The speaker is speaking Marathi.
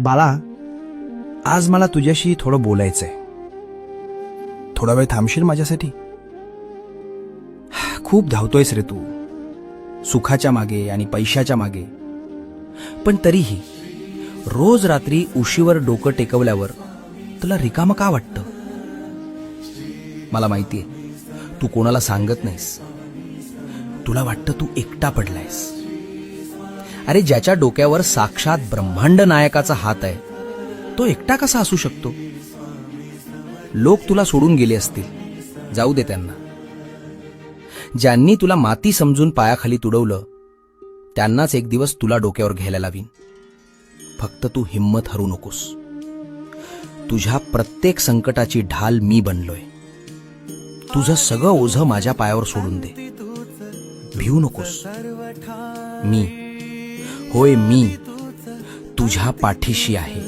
बाळा, आज मला तुझ्याशी थोडं बोलायचंय. थोडा वेळ थांबशील माझ्यासाठी? खूप धावतोयस रे तू, सुखाच्या मागे आणि पैशाच्या मागे. पण तरीही रोज रात्री उशीवर डोकं टेकवल्यावर तुला रिकामं का वाटतं? मला माहितीये, तू कोणाला सांगत नाहीस. तुला वाटतं तू एकटा पडलायस. अरे, ज्याच्या डोक्यावर साक्षात ब्रह्मांड नायकाचा हात आहे, तो एकटा कसा असू शकतो? लोक तुला सोडून गेले असतील, जाऊ दे त्यांना. ज्यांनी तुला माती समजून पायाखाली तुडवलं, त्यांनाच एक दिवस तुला डोक्यावर घ्यायला लावीन. फक्त तू हिम्मत हरू नकोस. तुझ्या प्रत्येक संकटाची ढाल मी बनलोय. तुझं सगळं ओझं माझ्या पायावर सोडून दे. भिवू नकोस. मी, होय मी, तुझ्या पाठीशी आहे.